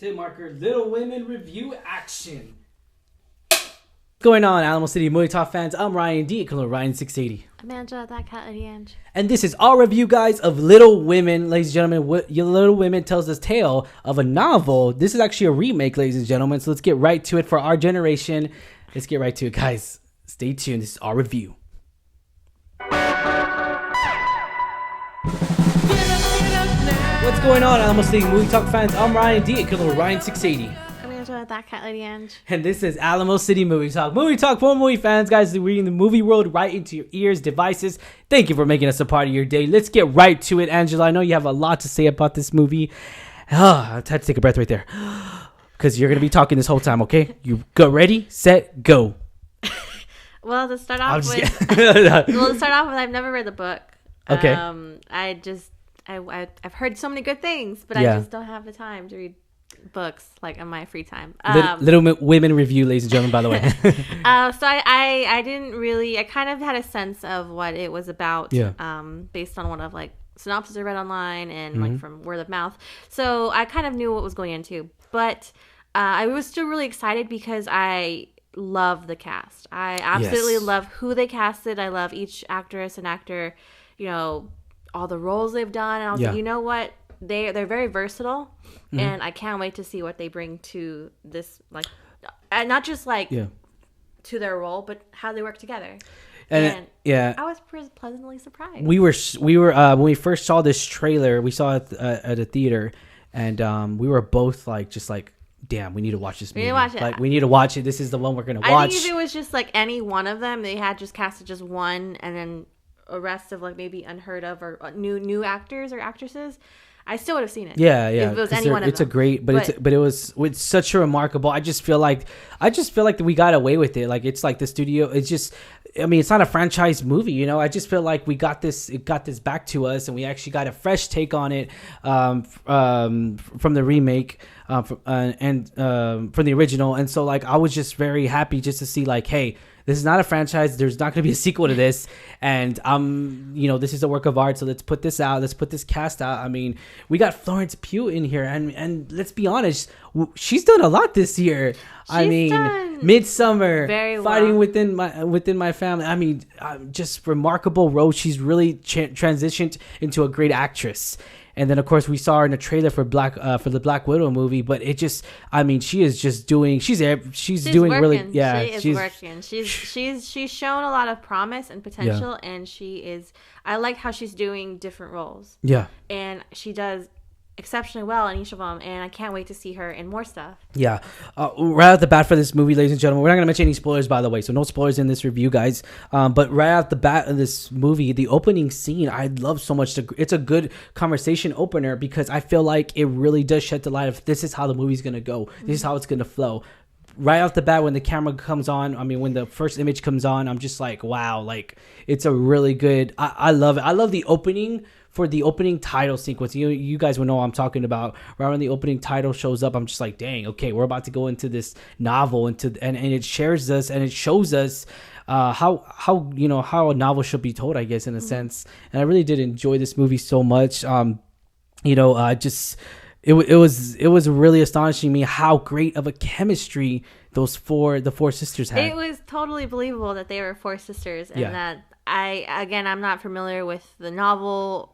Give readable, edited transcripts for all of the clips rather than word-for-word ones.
Tip marker, Little Women review action. What's going on, Alamo City Movie Talk fans? I'm Ryan D. Ryan680. I'm Angela, that cat lady Ange. And this is our review, guys, of Little Women. Ladies and gentlemen, Little Women tells us tale of a novel. This is actually a remake, ladies and gentlemen. So let's get right to it for our generation. Let's get right to it, guys. Stay tuned. This is our review. What's going on, Alamo City Movie Talk fans? I'm Ryan D. Ryan680. I'm Angela, that cat lady Ange. And this is Alamo City Movie Talk. Movie Talk for movie fans, guys. We're in the movie world right into your ears, devices. Thank you for making us a part of your day. Let's get right to it, Angela. I know you have a lot to say about this movie. I had to take a breath right there. Because you're going to be talking this whole time, okay? You go ready, set, go. Well, to start off with, I've never read the book. Okay. I've heard so many good things, but Yeah. I just don't have the time to read books like in my free time. Little Women review, ladies and gentlemen, by the way. So I didn't really. I kind of had a sense of what it was about. Yeah. Based on one of like synopsis I read online and like from word of mouth. So I kind of knew what was going into, but I was still really excited because I love the cast. I absolutely love who they casted. I love each actress and actor. You know, all the roles they've done. And I was like, you know what? They're very versatile, and I can't wait to see what they bring to this, like, and not just like to their role, but how they work together. And I was pleasantly surprised. We were when we first saw this trailer, we saw it at a theater, and we were both like, just like, damn, we need to watch this movie. We need to watch it. This is the one we're gonna watch. I think if it was just like any one of them, they had just casted just one, and then a rest of like maybe unheard of or new actors or actresses, I still would have seen it. Yeah. If it was any one of them. It's a great, but it was with such a remarkable. I just feel like that we got away with it. Like, it's like the studio. It's just, I mean, it's not a franchise movie, you know. I just feel like we got this. It got this back to us, and we actually got a fresh take on it from the remake. From the original, and so like I was just very happy just to see like, hey, this is not a franchise. There's not going to be a sequel to this, and this is a work of art. So let's put this out. Let's put this cast out. I mean, we got Florence Pugh in here, and let's be honest, she's done a lot this year. Midsummer, Fighting Within My Family. I mean, just remarkable role. She's really transitioned into a great actress. And then, of course, we saw her in a trailer for the Black Widow movie. But it just, I mean, she is just doing. She's doing working. Really. Yeah, she's working. She's shown a lot of promise and potential, and she is. I like how she's doing different roles. Yeah, and she does exceptionally well in each of them, and I can't wait to see her in more stuff. Yeah. Right off the bat for this movie, ladies and gentlemen, we're not going to mention any spoilers, by the way, so no spoilers in this review, guys. But right off the bat of this movie, the opening scene, I love so much. It's a good conversation opener because I feel like it really does shed the light of this is how the movie's going to go. This is how it's going to flow. Right off the bat, when the camera comes on, I mean, when the first image comes on, I'm just like, wow, like, it's a really good, I love it. I love the opening. For the opening title sequence, you guys will know what I'm talking about. Right when the opening title shows up, I'm just like, dang, okay, we're about to go into this novel, and it shares us and it shows us how a novel should be told, I guess, in a sense. And I really did enjoy this movie so much. It was really astonishing me how great of a chemistry the four sisters had. It was totally believable that they were four sisters, and that. I'm not familiar with the novel,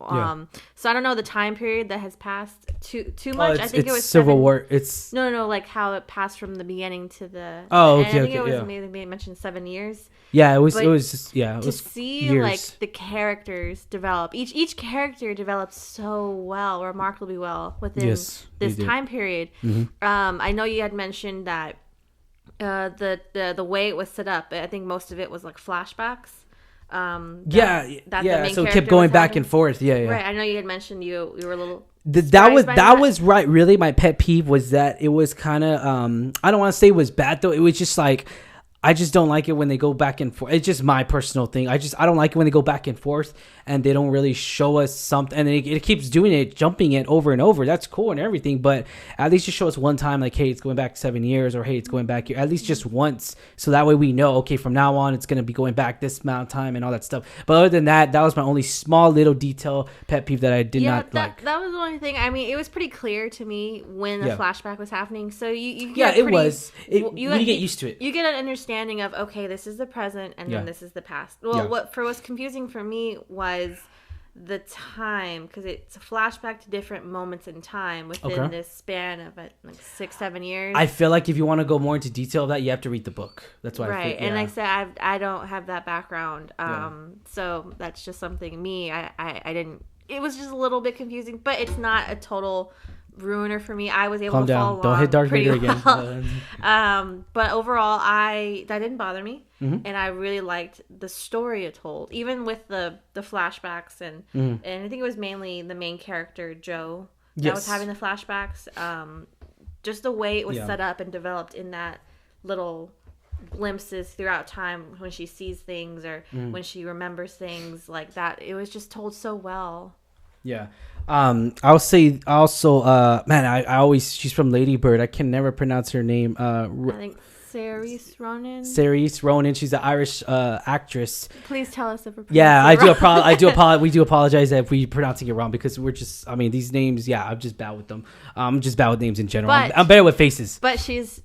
so I don't know the time period that has passed too much. I think it was Civil War. It's no, like how it passed from the beginning to the. Oh, okay, I think it was maybe mentioned 7 years. Yeah, it was just to see years. Like the characters develop. Each character develops so well, remarkably well within this time period. Mm-hmm. I know you had mentioned that the way it was set up. I think most of it was like flashbacks. So it kept going back and forth. Right. I know you had mentioned you were a little. That was right. Really, my pet peeve was that it was kind of. I don't want to say it was bad though. It was just like I just don't like it when they go back and forth. It's just my personal thing. I don't like it when they go back and forth and they don't really show us something. And it keeps doing it, jumping it over and over. That's cool and everything. But at least just show us one time, like, hey, it's going back 7 years, or hey, it's going back here. At least just once. So that way we know, okay, from now on, it's going to be going back this amount of time and all that stuff. But other than that, that was my only small little detail pet peeve that I did not like. That was the only thing. I mean, it was pretty clear to me when the flashback was happening. So you get you get used to it. You get an understanding of, okay, this is the present and then this is the past. Well, what was confusing for me was the time, because it's a flashback to different moments in time within this span of like 6-7 years. I feel like if you want to go more into detail of that, you have to read the book. That's why right. And like I said, I don't have that background, so that's just something I didn't. It was just a little bit confusing, but it's not a total ruiner for me. I was able to follow along. Don't hit Darth Vader again. But overall, that didn't bother me, and I really liked the story it told, even with the flashbacks and I think it was mainly the main character Joe that was having the flashbacks. Just the way it was set up and developed in that little glimpses throughout time when she sees things or when she remembers things like that. It was just told so well. Yeah. I'll say also, she's from Lady Bird. I can never pronounce her name. I think Saoirse Ronan. Saoirse Ronan. She's an Irish actress. Please tell us if we're pronouncing we do apologize if we're pronouncing it wrong, because we're just, I mean, these names, I'm just bad with them. I'm just bad with names in general. I'm better with faces. But she's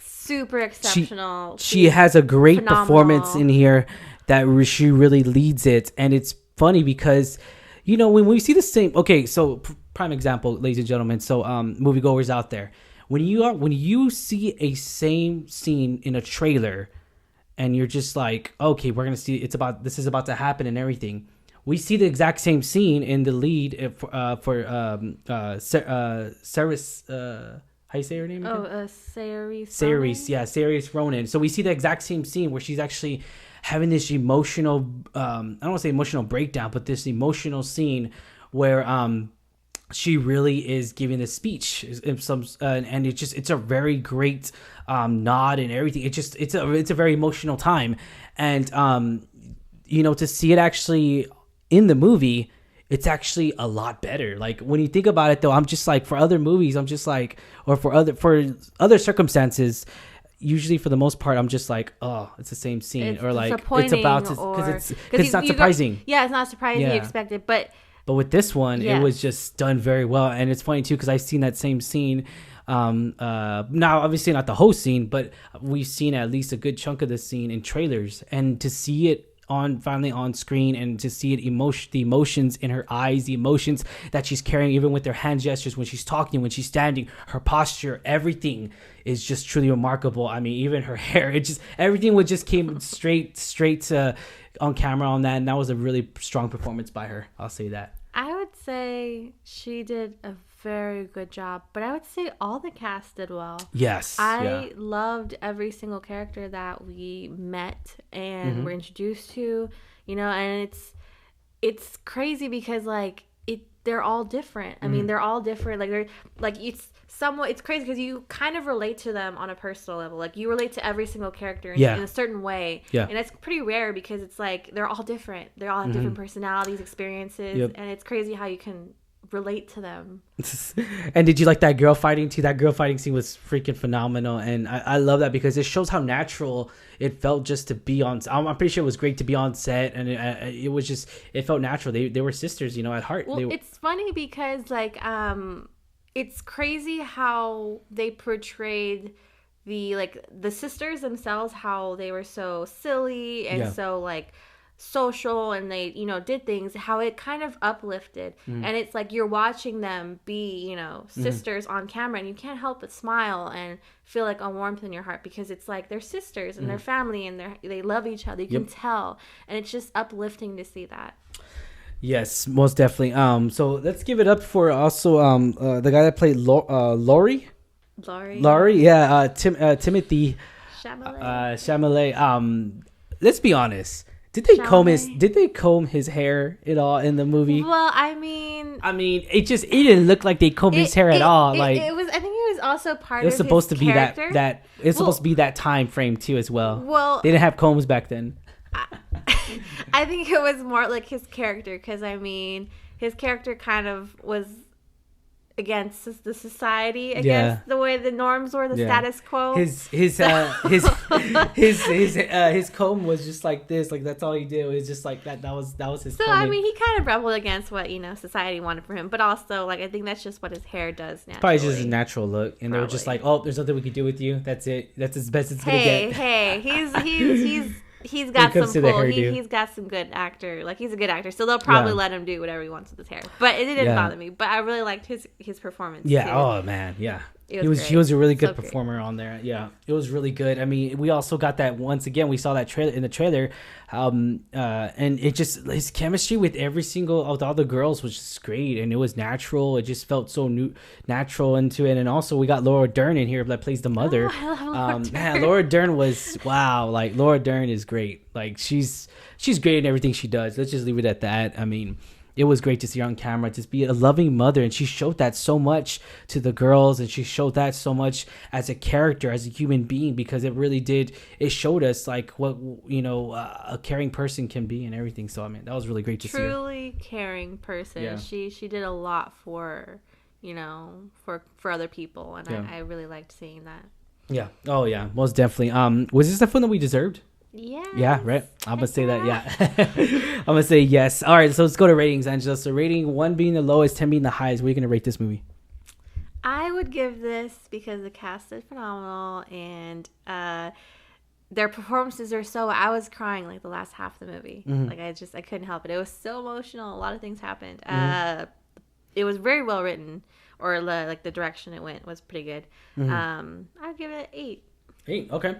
super exceptional. She has a great phenomenal performance in here that she really leads it. And it's funny because, you know, when we see the same, okay, so prime example, ladies and gentlemen, so moviegoers out there, when you see a same scene in a trailer and you're just like, okay, we're gonna see this is about to happen and everything, we see the exact same scene in the lead for Saoirse, how you say her name again? Saoirse Ronan. So we see the exact same scene where she's actually having this emotional, I don't want to say emotional breakdown, but this emotional scene where she really is giving this speech, and it's a very great nod and everything. It's a very emotional time, and you know, to see it actually in the movie, it's actually a lot better. Like, when you think about it, though, I'm just like, for other movies, I'm just like, or for other circumstances, usually for the most part, I'm just like, oh, it's the same scene, or like it's about to, because it's not surprising. It's not surprising. You expect it, but with this one, it was just done very well. And it's funny too, because I've seen that same scene. Now obviously not the whole scene, but we've seen at least a good chunk of the scene in trailers, and to see it finally on screen, and to see it the emotions in her eyes, the emotions that she's carrying, even with her hand gestures, when she's talking, when she's standing, her posture, everything is just truly remarkable. I mean, even her hair, everything just came straight to on camera on that, and that was a really strong performance by her. I'll say that. I would say she did a very good job, but I would say all the cast did well. Yes. I loved every single character that we met and were introduced to, you know, and it's crazy because like they're all different. I mean, they're all different. Like they're like, it's crazy because you kind of relate to them on a personal level. Like, you relate to every single character in a certain way. Yeah. And it's pretty rare because it's like they're all different. They all have different personalities, experiences, and it's crazy how you can relate to them. And did you like that girl fighting too? That girl fighting scene was freaking phenomenal, and I love that because it shows how natural it felt just to be on. I'm pretty sure it was great to be on set, and it felt natural. They were sisters, you know, at heart. Well, it's funny because like it's crazy how they portrayed the sisters themselves, how they were so silly and so like social, and they, you know, did things, how it kind of uplifted, and it's like you're watching them be, you know, sisters on camera, and you can't help but smile and feel like a warmth in your heart because it's like they're sisters and they're family and they love each other. You can tell, and it's just uplifting to see that. Yes, most definitely. So let's give it up for also the guy that played Laurie. Yeah, Timothy Chalamet. Let's be honest. Did they comb his hair at all in the movie? Well, I mean, it didn't look like they combed his hair at all. I think it was also part of it was supposed to be character. that it's supposed to be that time frame too as well. Well, they didn't have combs back then. I think it was more like his character, because I mean, his character kind of was against the society, against the way the norms were, the status quo. His comb was just like this, like that's all he did. It was just like that. That was his. So I mean, he kind of rebelled against what society wanted for him, but also like I think that's just what his hair does naturally. Probably just his natural look, and they were just like, "Oh, there's nothing we could do with you. That's it. That's as best it's gonna get." He's got some pull. He's got some good actor. Like, he's a good actor. So they'll probably let him do whatever he wants with his hair. But it didn't bother me. But I really liked his performance. Yeah. Too. Oh man. Yeah. He was a really good performer on there. Yeah, it was really good. I mean, we also got that once again. We saw that trailer in the trailer, and it just his chemistry with every single of all the girls was just great, and it was natural. It just felt so natural into it. And also we got Laura Dern in here that plays the mother. Oh, I love Laura Dern. Man, Laura Dern was wow. Like Laura Dern is great. Like she's great in everything she does. Let's just leave it at that. I mean, it was great to see her on camera, just be a loving mother, and she showed that so much to the girls, and she showed that so much as a character, as a human being, because it really did. It showed us like what a caring person can be and everything. So I mean, that was really great to see. Truly caring person. Yeah. She did a lot for for other people, and I really liked seeing that. Yeah. Oh yeah, most definitely. Was this the film that we deserved? Yeah. Yeah, right. I'm gonna say that. Yeah. I'm gonna say yes. All right, so let's go to ratings, Angela. So rating 1 being the lowest, 10 being the highest. What are you gonna rate this movie? I would give this, because the cast is phenomenal and their performances are so. I was crying like the last half of the movie. Mm-hmm. Like I couldn't help it. It was so emotional. A lot of things happened. Mm-hmm. It was very well written, or like the direction it went was pretty good. Mm-hmm. I'd give it an 8. 8. Okay.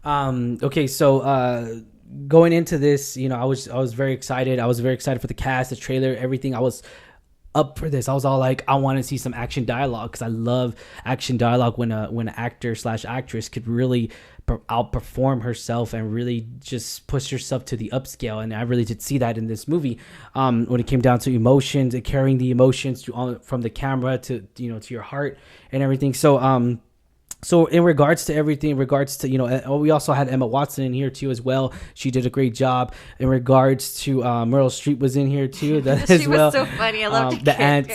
Okay, so going into this, I was very excited. I was very excited for the cast, the trailer, everything. I was up for this. I was all like, I want to see some action dialogue, because I love action dialogue when an actor/actress could really outperform herself and really just push herself to the upscale. And I really did see that in this movie, when it came down to emotions and carrying the emotions from the camera to to your heart and everything. So in regards to everything, we also had Emma Watson in here too as well. She did a great job. In regards to Meryl Streep was in here too. She was so funny. I loved the aunt.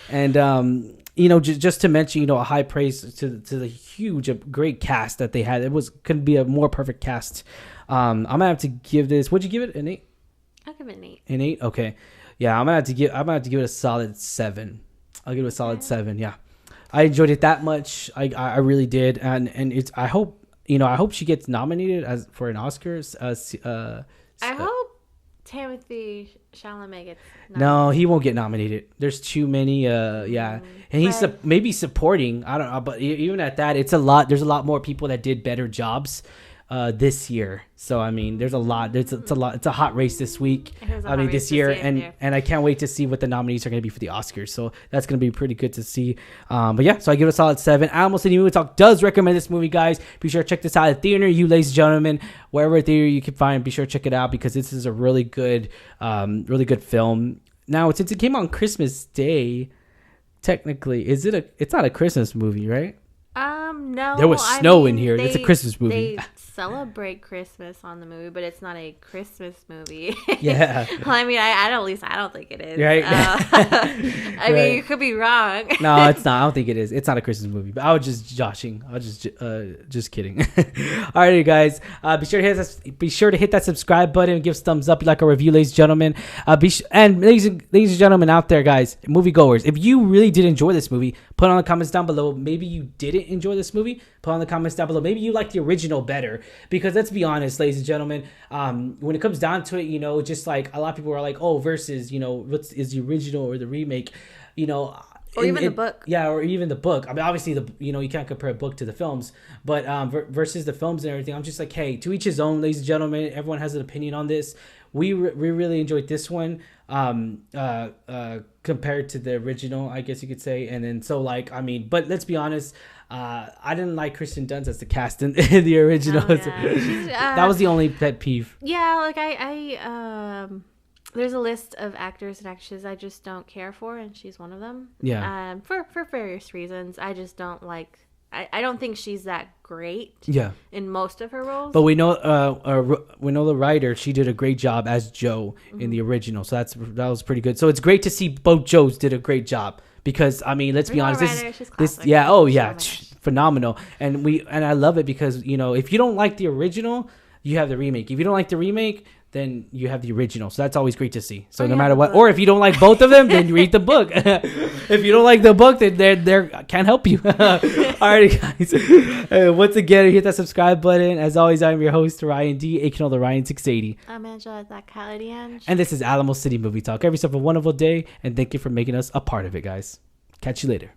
And just to mention, a high praise to the huge, great cast that they had. Couldn't be a more perfect cast. I'm gonna have to give this. Would you give it an 8? I'll give it an 8. An 8? Okay. Yeah, I'm gonna have to give it a solid 7. I'll give it a solid 7. Yeah. I enjoyed it that much. I really did, and it's. I hope she gets nominated for an Oscars. I hope Timothée Chalamet gets nominated. No, he won't get nominated. There's too many. And he's maybe supporting. I don't know, but even at that, it's a lot. There's a lot more people that did better jobs this year. So I mean, there's a lot. It's a lot. It's a hot race this week. This year, and I can't wait to see what the nominees are going to be for the Oscars. So that's going to be pretty good to see. But yeah, so I give it a solid 7. Alamo City Movie Talk does recommend this movie, guys. Be sure to check this out at theater. You, ladies and gentlemen, wherever theater you can find, be sure to check it out, because this is a really good film. Now, since it came on Christmas Day, technically, it's not a Christmas movie, right? No. There was snow in here. It's a Christmas movie. They celebrate Christmas on the movie, but it's not a Christmas movie. Yeah. Well, I mean, I don't think it is. Right. I mean, you could be wrong. No, it's not. I don't think it is. It's not a Christmas movie. But I was just joshing. I was just kidding. All right, guys. Be sure to hit that subscribe button and give us a thumbs up, like a review, ladies and gentlemen. And ladies and gentlemen out there, guys, moviegoers, if you really did enjoy this movie, put it on the comments down below. Maybe you didn't enjoy this movie. Put on the comments down below. Maybe you like the original better, because let's be honest, ladies and gentlemen, when it comes down to it, just like a lot of people are like, oh, versus, what is the original or the remake, or even the book. Yeah, or even the book. I mean, obviously, you can't compare a book to the films, but versus the films and everything, I'm just like, hey, to each his own, ladies and gentlemen. Everyone has an opinion on this. We really enjoyed this one compared to the original, I guess you could say. And then but let's be honest, I didn't like Kristen Dunst as the cast in the original. Oh, yeah. That was the only pet peeve. Yeah, like there's a list of actors and actresses I just don't care for, and she's one of them. Yeah. For various reasons, I just don't like. I don't think she's that great. Yeah. In most of her roles. But we know the writer. She did a great job as Joe in the original, so that was pretty good. So it's great to see both Joes did a great job because I mean, let's be honest, phenomenal, and I love it because if you don't like the original, you have the remake. If you don't like the remake, then you have the original. So that's always great to see. So no matter what, or if you don't like both of them, then you read the book. If you don't like the book, then they can't help you. All right, guys. Once again, hit that subscribe button. As always, I'm your host, Ryan D, aka the Ryan680. I'm Angela, that Kylie Ange. And this is Alamo City Movie Talk. Every step of a wonderful day, and thank you for making us a part of it, guys. Catch you later.